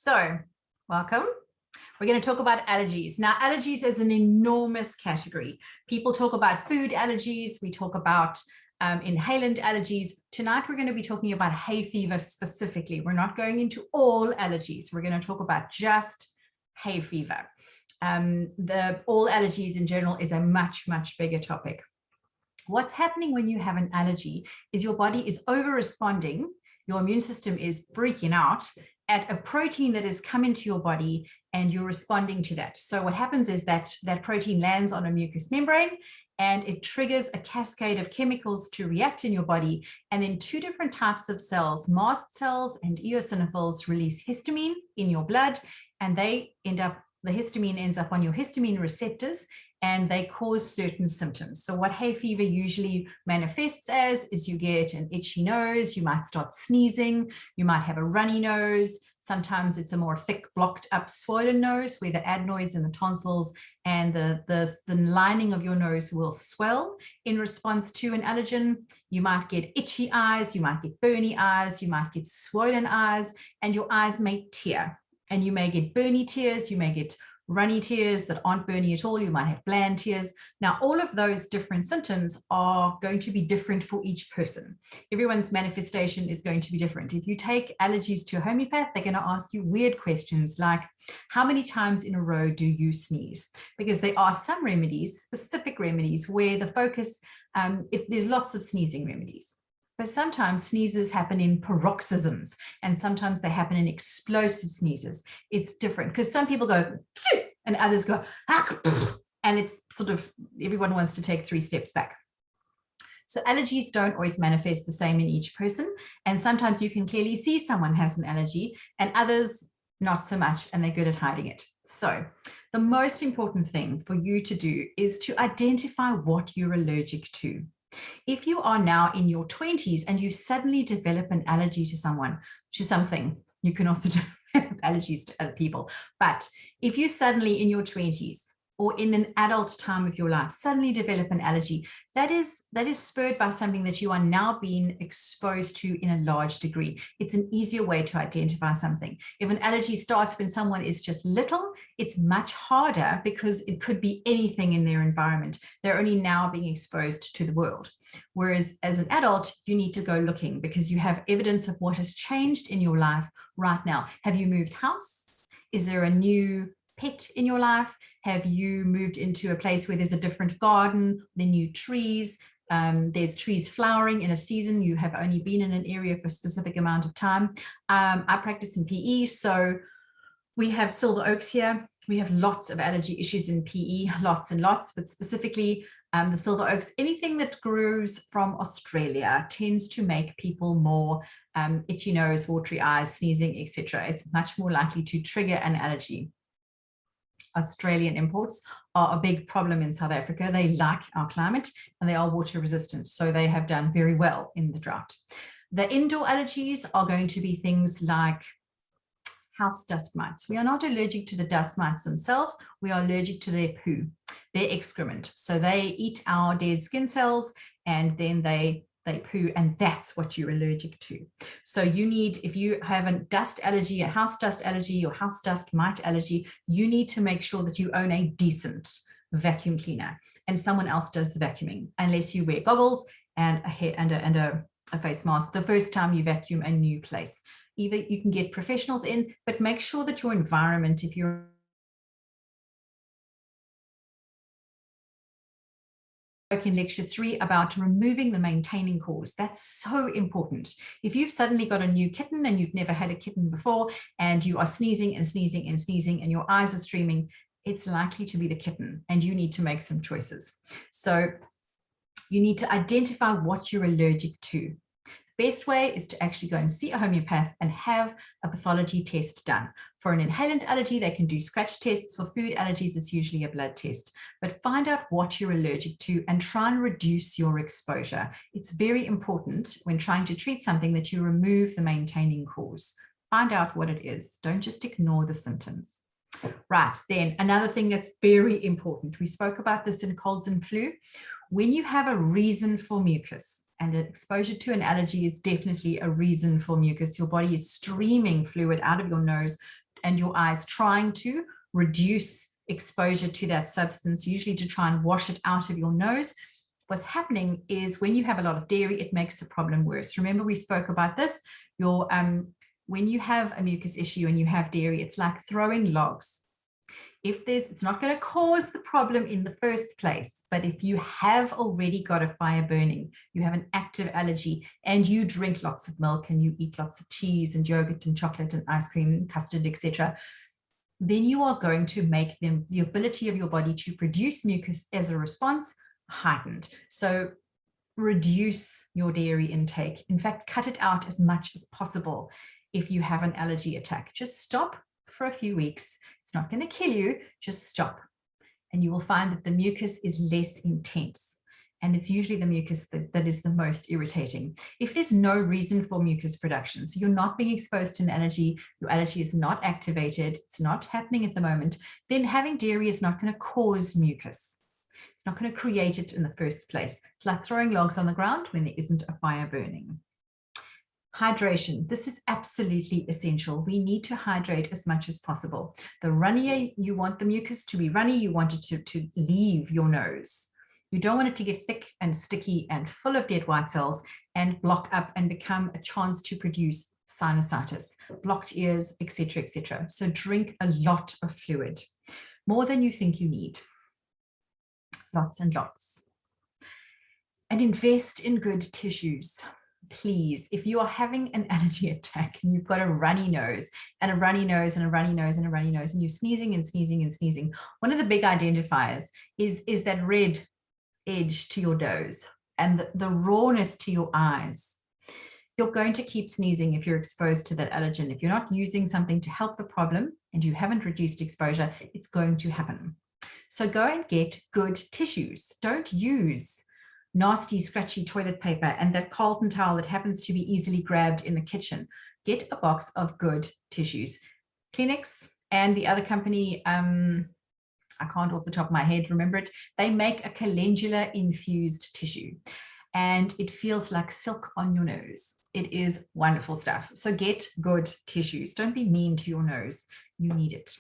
So, welcome. We're going to talk about allergies. Now, allergies is an enormous category. People talk about food allergies. We talk about inhalant allergies. Tonight, we're going to be talking about hay fever specifically. We're not going into all allergies. We're going to talk about just hay fever. All allergies in general is a much, much bigger topic. What's happening when you have an allergy is your body is over-responding. Your immune system is freaking out at a protein that has come into your body and you're responding to that. So what happens is that that protein lands on a mucous membrane and it triggers a cascade of chemicals to react in your body. And then two different types of cells, mast cells and eosinophils, release histamine in your blood, and the histamine ends up on your histamine receptors and they cause certain symptoms. So what hay fever usually manifests as is you get an itchy nose, you might start sneezing, you might have a runny nose. Sometimes it's a more thick, blocked up, swollen nose where the adenoids and the tonsils and the lining of your nose will swell in response to an allergen. You might get itchy eyes, you might get burny eyes, you might get swollen eyes, and your eyes may tear. And you may get burny tears, you may get runny tears that aren't burny at all, you might have bland tears. Now, all of those different symptoms are going to be different for each person. Everyone's manifestation is going to be different. If you take allergies to a homeopath, they're going to ask you weird questions like, how many times in a row do you sneeze? Because there are some remedies, specific remedies, where the focus, if there's lots of sneezing remedies. But sometimes sneezes happen in paroxysms and sometimes they happen in explosive sneezes. It's different because some people go and others go and it's sort of everyone wants to take 3 steps back. So allergies don't always manifest the same in each person. And sometimes you can clearly see someone has an allergy and others not so much, and they're good at hiding it. So the most important thing for you to do is to identify what you're allergic to. If you are now in your 20s and you suddenly develop an allergy to something, you can also develop allergies to other people. But if you suddenly in your 20s or in an adult time of your life suddenly develop an allergy, that is spurred by something that you are now being exposed to in a large degree. It's an easier way to identify something. If an allergy starts when someone is just little, it's much harder because it could be anything in their environment. They're only now being exposed to the world. Whereas as an adult, you need to go looking because you have evidence of what has changed in your life right now. Have you moved house? Is there a new pet in your life? Have you moved into a place where there's a different garden, the new trees? There's trees flowering in a season. You have only been in an area for a specific amount of time. I practice in PE, so we have silver oaks here. We have lots of allergy issues in PE, lots and lots, but specifically the silver oaks, anything that grows from Australia tends to make people more itchy nose, watery eyes, sneezing, etc. It's much more likely to trigger an allergy. Australian imports are a big problem in South Africa. They like our climate and they are water resistant, so they have done very well in the drought. The indoor allergies are going to be things like house dust mites. We are not allergic to the dust mites themselves. We are allergic to their poo, their excrement. So they eat our dead skin cells and then they poo, and that's what you're allergic to. So you need, if you have a dust allergy, a house dust allergy or house dust mite allergy, you need to make sure that you own a decent vacuum cleaner and someone else does the vacuuming, unless you wear goggles and a face mask the first time you vacuum a new place. Either you can get professionals in, but make sure that your environment, if you're in lecture 3 about removing the maintaining cause. That's so important. If you've suddenly got a new kitten and you've never had a kitten before and you are sneezing and sneezing and sneezing and your eyes are streaming, it's likely to be the kitten and you need to make some choices. So you need to identify what you're allergic to. Best way is to actually go and see a homeopath and have a pathology test done. For an inhalant allergy, they can do scratch tests. For food allergies, it's usually a blood test. But find out what you're allergic to and try and reduce your exposure. It's very important when trying to treat something that you remove the maintaining cause. Find out what it is. Don't just ignore the symptoms. Right, then another thing that's very important. We spoke about this in colds and flu. When you have a reason for mucus, and exposure to an allergy is definitely a reason for mucus. Your body is streaming fluid out of your nose and your eyes trying to reduce exposure to that substance, usually to try and wash it out of your nose. What's happening is when you have a lot of dairy, it makes the problem worse. Remember, we spoke about this. When you have a mucus issue and you have dairy, it's like throwing logs. It's not going to cause the problem in the first place, but if you have already got a fire burning, you have an active allergy, and you drink lots of milk and you eat lots of cheese and yogurt and chocolate and ice cream and custard, etc., then you are going to make the ability of your body to produce mucus as a response heightened. So reduce your dairy intake. In fact, cut it out as much as possible. If you have an allergy attack, just stop for a few weeks. It's not going to kill you, just stop. And you will find that the mucus is less intense. And it's usually the mucus that is the most irritating. If there's no reason for mucus production, so you're not being exposed to an allergy, your allergy is not activated, it's not happening at the moment, then having dairy is not going to cause mucus. It's not going to create it in the first place. It's like throwing logs on the ground when there isn't a fire burning. Hydration. This is absolutely essential. We need to hydrate as much as possible. The runnier you want the mucus to be runny, you want it to leave your nose. You don't want it to get thick and sticky and full of dead white cells and block up and become a chance to produce sinusitis, blocked ears, etc., etc. So drink a lot of fluid, more than you think you need. Lots and lots. And invest in good tissues. Please, if you are having an allergy attack and you've got a runny nose and a runny nose and a runny nose and a runny nose and you're sneezing and sneezing and sneezing, one of the big identifiers is that red edge to your nose and the rawness to your eyes. You're going to keep sneezing if you're exposed to that allergen. If you're not using something to help the problem and you haven't reduced exposure, it's going to happen. So go and get good tissues. Don't use nasty, scratchy toilet paper and that Carlton towel that happens to be easily grabbed in the kitchen. Get a box of good tissues. Kleenex and the other company, I can't off the top of my head remember it, they make a calendula infused tissue and it feels like silk on your nose. It is wonderful stuff. So get good tissues. Don't be mean to your nose. You need it.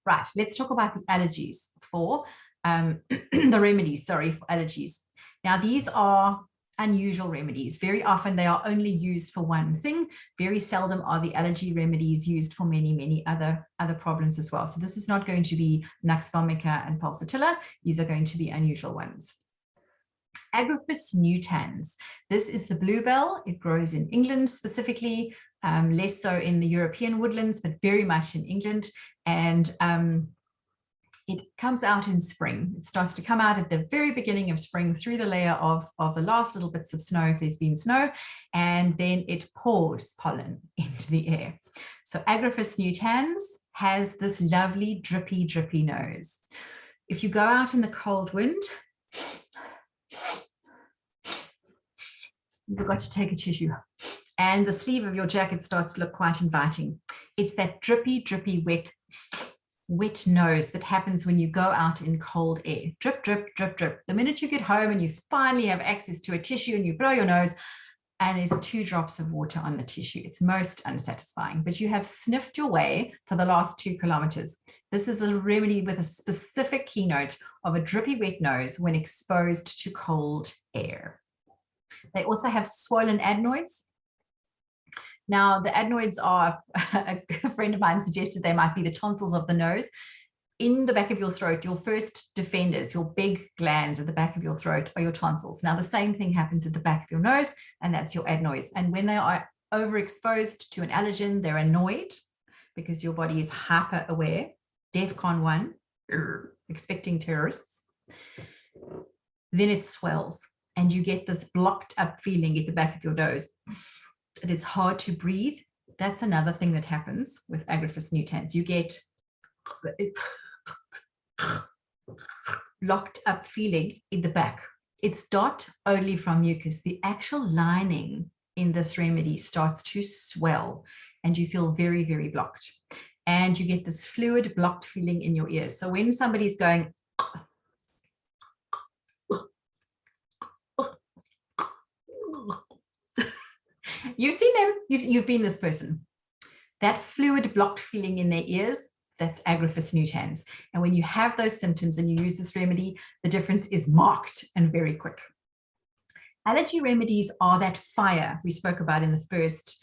Right, let's talk about the allergies for the remedies, for allergies. Now, these are unusual remedies. Very often they are only used for one thing. Very seldom are the allergy remedies used for many, many other problems as well. So this is not going to be Nux vomica and pulsatilla. These are going to be unusual ones. Agraphis nutans. This is the bluebell. It grows in England specifically, less so in the European woodlands, but very much in England. And it comes out in spring. It starts to come out at the very beginning of spring through the layer of the last little bits of snow, if there's been snow, and then it pours pollen into the air. So Agraphis nutans has this lovely drippy, drippy nose. If you go out in the cold wind, you forgot to take a tissue, and the sleeve of your jacket starts to look quite inviting. It's that drippy, drippy, wet nose that happens when you go out in cold air. Drip, drip, drip, drip. The minute you get home and you finally have access to a tissue and you blow your nose and there's 2 drops of water on the tissue, it's most unsatisfying, but you have sniffed your way for the last 2 kilometers. This is a remedy with a specific keynote of a drippy wet nose when exposed to cold air. They also have swollen adenoids. Now, the adenoids are, a friend of mine suggested they might be the tonsils of the nose. In the back of your throat, your first defenders, your big glands at the back of your throat are your tonsils. Now, the same thing happens at the back of your nose, and that's your adenoids. And when they are overexposed to an allergen, they're annoyed because your body is hyper aware, DEFCON 1, expecting terrorists. Then it swells and you get this blocked up feeling at the back of your nose. It is hard to breathe. That's another thing that happens with Agraphis nutans. You get locked up feeling in the back. It's not only from mucus. The actual lining in this remedy starts to swell and you feel very, very blocked. And you get this fluid blocked feeling in your ears. So when somebody's going, you've seen them, you've been this person. That fluid blocked feeling in their ears, that's Agraphis nutans. And when you have those symptoms and you use this remedy, the difference is marked and very quick. Allergy remedies are that fire we spoke about in the first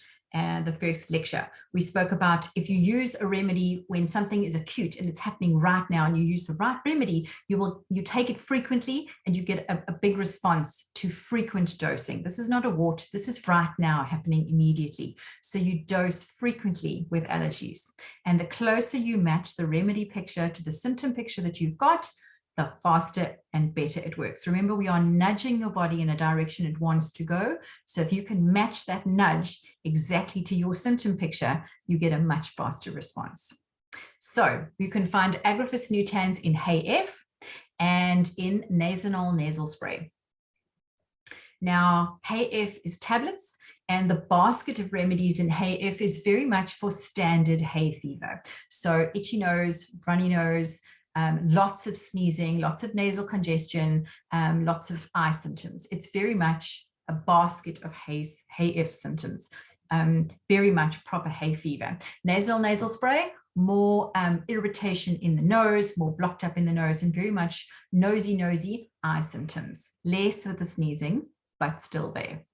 lecture. We spoke about if you use a remedy when something is acute and it's happening right now and you use the right remedy, you take it frequently and you get a big response to frequent dosing. This is not a wart, this is right now happening immediately. So you dose frequently with allergies. And the closer you match the remedy picture to the symptom picture that you've got, the faster and better it works. Remember, we are nudging your body in a direction it wants to go. So if you can match that nudge exactly to your symptom picture, you get a much faster response. So you can find Agraphis nutans in Hayfever and in Nasanol nasal spray. Now, Hayfever is tablets, and the basket of remedies in Hayfever is very much for standard hay fever. So itchy nose, runny nose, lots of sneezing, lots of nasal congestion, lots of eye symptoms. It's very much a basket of Hayfever symptoms, very much proper hay fever. Nasal spray, more irritation in the nose, more blocked up in the nose, and very much nosy eye symptoms. Less with the sneezing, but still there.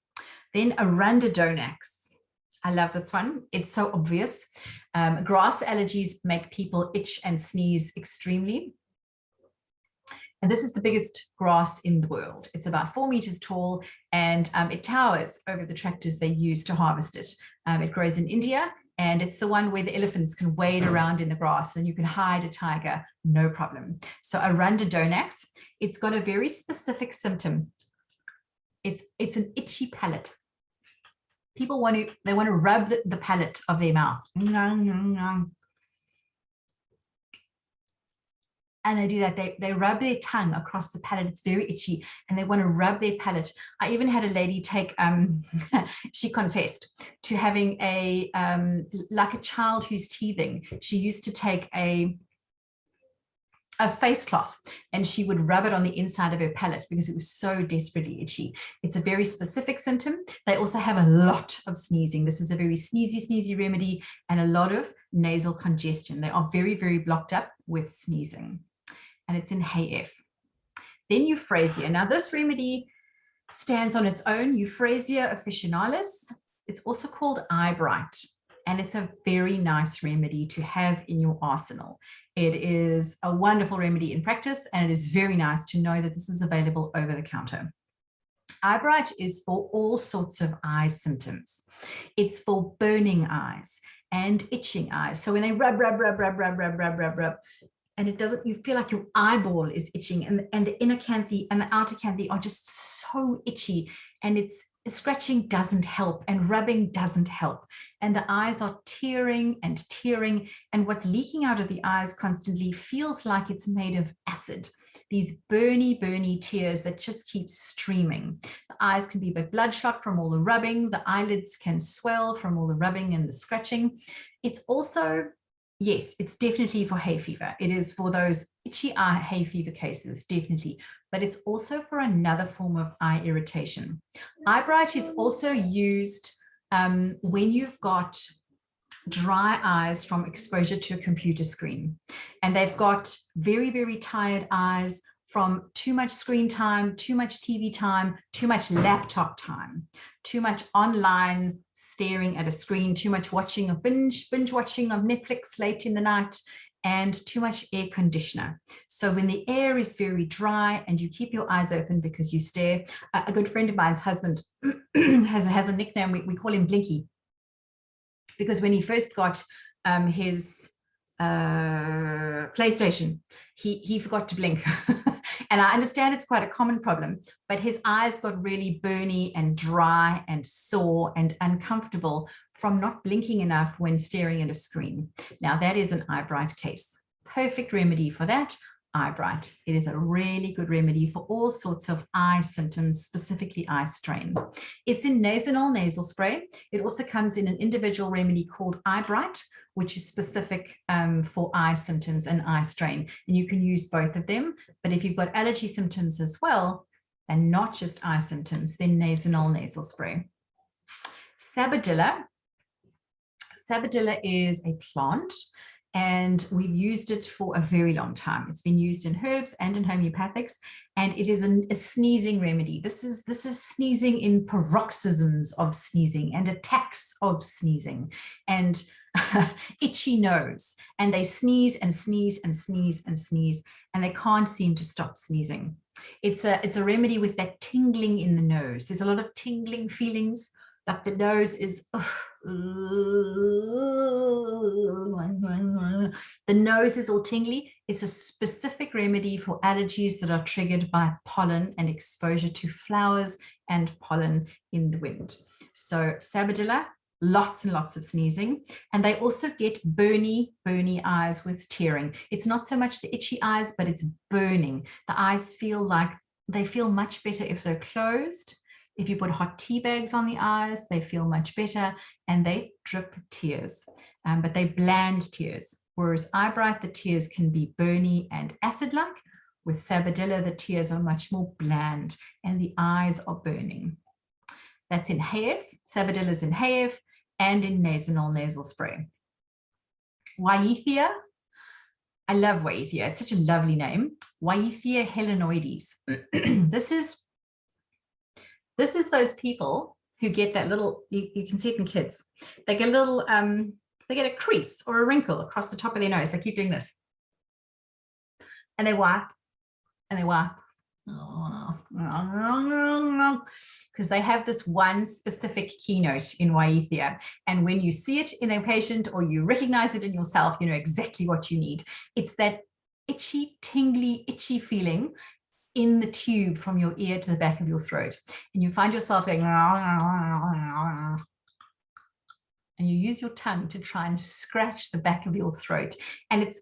Then Arandadonax. I love this one. It's so obvious. Grass allergies make people itch and sneeze extremely. And this is the biggest grass in the world. It's about 4 meters tall, and it towers over the tractors they use to harvest it. It grows in India, and it's the one where the elephants can wade around in the grass and you can hide a tiger, no problem. So Arandadonax, it's got a very specific symptom. It's an itchy palate. People want to rub the palate of their mouth. And they do that. They rub their tongue across the palate. It's very itchy, and they want to rub their palate. I even had a lady take, she confessed to having like a child who's teething. She used to take a face cloth and she would rub it on the inside of her palate because it was so desperately itchy. It's a very specific symptom. They also have a lot of sneezing. This is a very sneezy remedy, and a lot of nasal congestion. They are very blocked up with sneezing, and it's in Hayfever. Then Euphrasia. Now this remedy stands on its own, Euphrasia officinalis. It's also called eye bright, and it's a very nice remedy to have in your arsenal. It is a wonderful remedy in practice, and it is very nice to know that this is available over the counter. Eye bright is for all sorts of eye symptoms. It's for burning eyes and itching eyes. So when they rub, and it doesn't, you feel like your eyeball is itching, and the inner canthae and the outer canthae are just so itchy, and scratching doesn't help and rubbing doesn't help, and the eyes are tearing, and what's leaking out of the eyes constantly feels like it's made of acid. These burny tears that just keep streaming. The eyes can be a bit bloodshot from all the rubbing. The eyelids can swell from all the rubbing and the scratching. It's also, yes, it's definitely for hay fever. It is for those itchy eye hay fever cases, definitely. But it's also for another form of eye irritation. Eye bright is also used when you've got dry eyes from exposure to a computer screen, and they've got very tired eyes from too much screen time, too much TV time, too much laptop time, too much online staring at a screen, too much watching of binge watching of Netflix late in the night, and too much air conditioner. So when the air is very dry and you keep your eyes open because you stare, a good friend of mine's husband has a nickname, we call him Blinky, because when he first got his PlayStation, he forgot to blink. And I understand it's quite a common problem, but his eyes got really burny and dry and sore and uncomfortable from not blinking enough when staring at a screen. Now that is an eye bright case. Perfect remedy for that, eye bright. It is a really good remedy for all sorts of eye symptoms, specifically eye strain. It's in Nasanol nasal spray. It also comes in an individual remedy called eye bright, which is specific for eye symptoms and eye strain. And you can use both of them. But if you've got allergy symptoms as well, and not just eye symptoms, then Nasanol nasal spray. Sabadilla. Sabadilla is a plant, and we've used it for a very long time. It's been used in herbs and in homeopathics, and it is a sneezing remedy. This is sneezing in paroxysms of sneezing and attacks of sneezing and itchy nose. And they sneeze and sneeze and sneeze and sneeze, and they can't seem to stop sneezing. It's a remedy with that tingling in the nose. There's a lot of tingling feelings, like the nose is, the nose is all tingly. It's a specific remedy for allergies that are triggered by pollen and exposure to flowers and pollen in the wind. So Sabadilla, lots and lots of sneezing, and they also get burny eyes with tearing. It's not so much the itchy eyes, but it's burning. The eyes feel like they feel much better if they're closed. If you put hot tea bags on the eyes, they feel much better, and they drip tears, but they bland tears. Whereas Eyebright, the tears can be burny and acid-like. With Sabadilla, the tears are much more bland and the eyes are burning. That's in Hayfever. Sabadilla is in Hayfever and in Nasanol nasal spray. Hayfever, I love Hayfever. It's such a lovely name. Hayfever helenoides. This is those people who get that little, you can see it in kids. They get a little, they get a crease or a wrinkle across the top of their nose. They keep doing this. And they wipe and they wipe. Because they have this one specific keynote in Hayfever. And when you see it in a patient or you recognize it in yourself, you know exactly what you need. It's that itchy, tingly, itchy feeling in the tube from your ear to the back of your throat. And you find yourself going, and you use your tongue to try and scratch the back of your throat. And it's,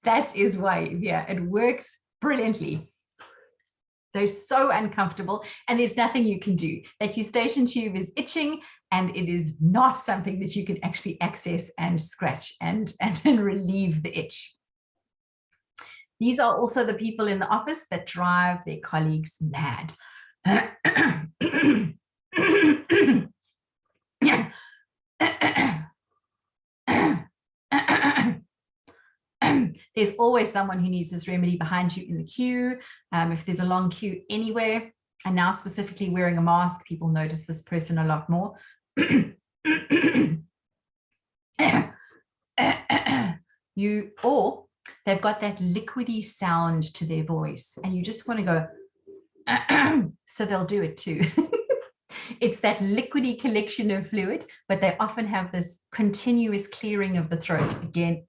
that is Hayfever. It works brilliantly. They're so uncomfortable, and there's nothing you can do. That eustachian tube is itching, and it is not something that you can actually access and scratch and relieve the itch. These are also the people in the office that drive their colleagues mad. There's always someone who needs this remedy behind you in the queue. If there's a long queue anywhere, and now specifically wearing a mask, people notice this person a lot more. Or they've got that liquidy sound to their voice, and you just want to go, so they'll do it too. It's that liquidy collection of fluid, but they often have this continuous clearing of the throat again,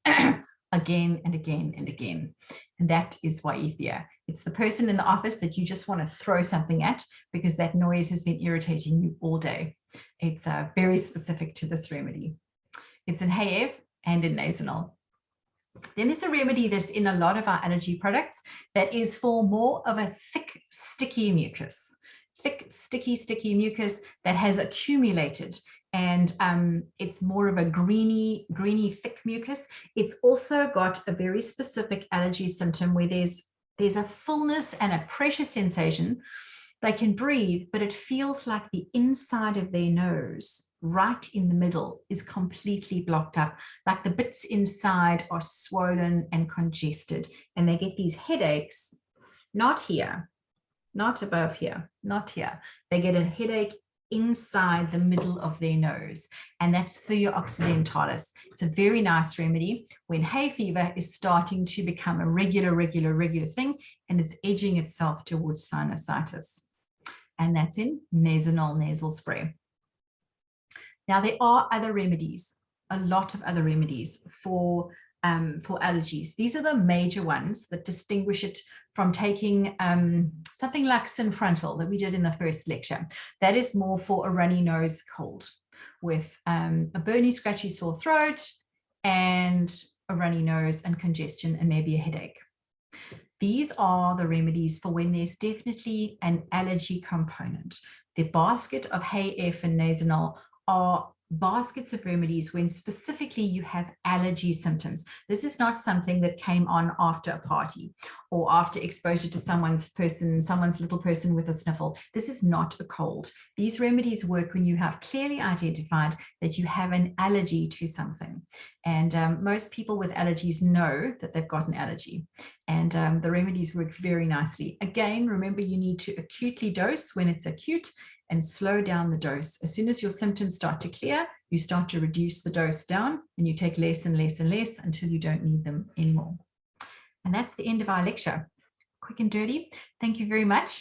again and again and again. And that is Hayfever. It's the person in the office that you just want to throw something at because that noise has been irritating you all day. It's very specific to this remedy. It's in Hayfever and in Nasanol. Then there's a remedy that's in a lot of our allergy products that is for more of a thick, sticky mucus. Thick, sticky mucus that has accumulated, and it's more of a greeny, thick mucus. It's also got a very specific allergy symptom where there's a fullness and a pressure sensation. They can breathe, but it feels like the inside of their nose, right in the middle, is completely blocked up, like the bits inside are swollen and congested, and they get these headaches, not here, not above here, not here. They get a headache inside the middle of their nose, and that's Thuja occidentalis. It's a very nice remedy when hay fever is starting to become a regular thing, and it's edging itself towards sinusitis. And that's in Nasanol nasal spray. Now, there are other remedies, a lot of other remedies for allergies. These are the major ones that distinguish it from taking something like Synfrontal that we did in the first lecture. That is more for a runny nose cold with a burny, scratchy, sore throat and a runny nose and congestion and maybe a headache. These are the remedies for when there's definitely an allergy component. The basket of Hayfever and Nasanol are baskets of remedies when specifically you have allergy symptoms. This is not something that came on after a party or after exposure to someone's little person with a sniffle. This is not a cold. These remedies work when you have clearly identified that you have an allergy to something. And most people with allergies know that they've got an allergy. And the remedies work very nicely. Again, remember, you need to acutely dose when it's acute and slow down the dose. As soon as your symptoms start to clear, you start to reduce the dose down and you take less and less and less until you don't need them anymore. And that's the end of our lecture. Quick and dirty. Thank you very much.